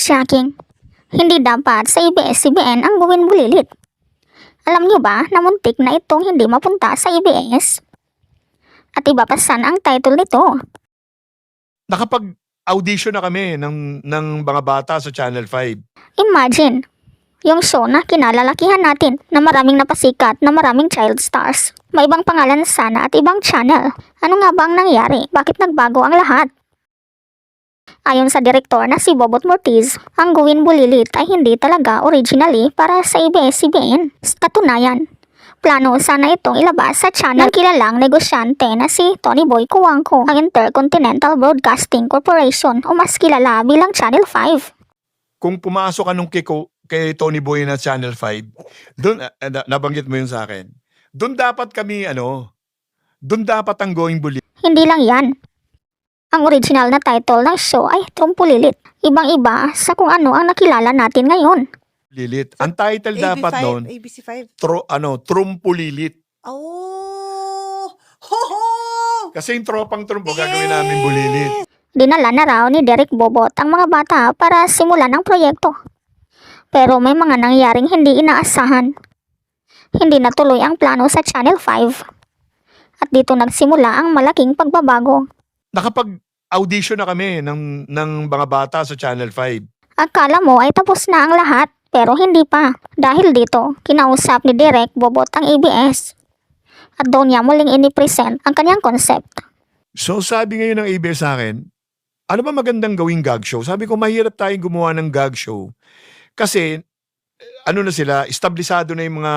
Shocking. Hindi dapat sa ABS-CBN ang gawin bulilit. Alam niyo ba na muntik na itong hindi mapunta sa ABS? At iba pa sana ang title nito. Nakapag-audition na kami ng mga bata sa Channel 5. Imagine, yung show na kinalalakihan natin na maraming napasikat na maraming child stars. May ibang pangalan sana at ibang channel. Ano nga ba ang nangyari? Bakit nagbago ang lahat? Ayon sa direktor na si Bobot Mortiz, ang gawin bulilit ay hindi talaga originally para sa ABS-CBN. Katunayan, plano sana itong ilabas sa channel ng kilalang negosyante na si Tony Boy Cuangco, ang Intercontinental Broadcasting Corporation o mas kilala bilang Channel 5. Kung pumasok ka nung kay Tony Boy na Channel 5, doon, nabanggit mo yun sa akin, doon dapat kami, doon dapat ang going bulilit. Hindi lang yan. Ang original na title ng show ay Trumpulilit. Ibang-iba sa kung ano ang nakilala natin ngayon. Lilit. Ang title dapat doon, ABC5. Trumpulilit. Oh! Ho ho! Kasi yung tropang trumpo, gagawin namin bulilit. Dinala na raw ni Derek Bobot ang mga bata para simulan ang proyekto. Pero may mga nangyaring hindi inaasahan. Hindi natuloy ang plano sa Channel 5. At dito nagsimula ang malaking pagbabago. Nakapag-audition na kami ng mga bata sa Channel 5. Akala mo ay tapos na ang lahat, pero hindi pa. Dahil dito, kinausap ni Derek Bobot ang ABS. At doon niya muling inipresent ang kanyang concept. So sabi ngayon ng ABS sa akin, ano ba magandang gawing gag show? Sabi ko, mahirap tayong gumawa ng gag show. Kasi, na sila, establisado na yung mga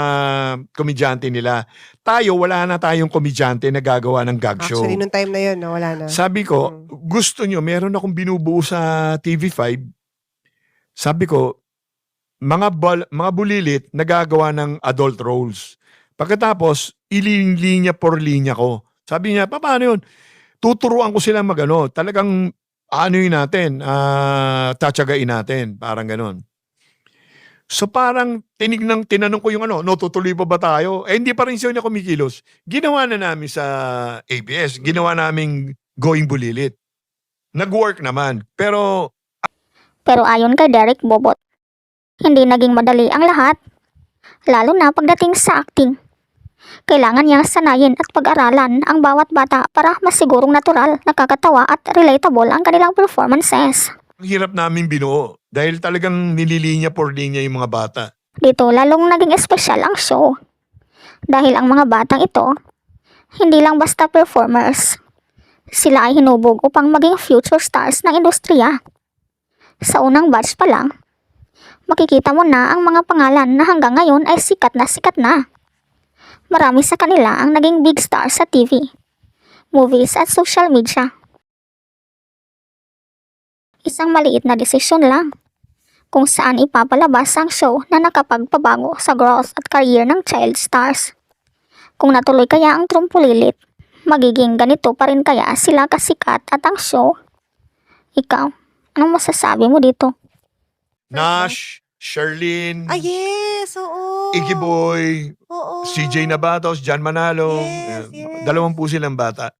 komedyante nila. Tayo, wala na tayong komedyante na gagawa ng gag show. Actually, nung time na yun, wala na. Sabi ko, gusto nyo, meron akong binubuo sa TV5. Sabi ko, mga bulilit na gagawa ng adult roles. Pagkatapos, linya por linya ko. Sabi niya, paano yun? Tuturuan ko sila talagang natin, tatsagain natin, parang ganon. So parang tinanong ko yung tutuloy pa ba tayo? Hindi pa rin siya na kumikilos. Ginawa na namin sa ABS, ginawa namin going bulilit. Nag-work naman, pero ayon kay Derek Bobot, hindi naging madali ang lahat. Lalo na pagdating sa acting. Kailangan niya sanayin at pag-aralan ang bawat bata para masigurong natural, nakakatawa at relatable ang kanilang performances. ang hirap namin binuo dahil talagang nililinya por linya yung mga bata. Dito lalong naging espesyal ang show. Dahil ang mga batang ito, hindi lang basta performers. Sila ay hinubog upang maging future stars ng industriya. Sa unang batch pa lang, makikita mo na ang mga pangalan na hanggang ngayon ay sikat na sikat na. Marami sa kanila ang naging big stars sa TV, movies at social media. Isang maliit na desisyon lang kung saan ipapalabas ang show na nakapagpabago sa growth at career ng child stars. Kung natuloy kaya ang Trumpulilit, magiging ganito pa rin kaya sila kasikat at ang show? Ikaw, anong masasabi mo dito? Nash, Sherlyn, Yes, oo. Iggy Boy, Oo. CJ Nabatos, John Manalo, Yes, yes. 20 silang bata.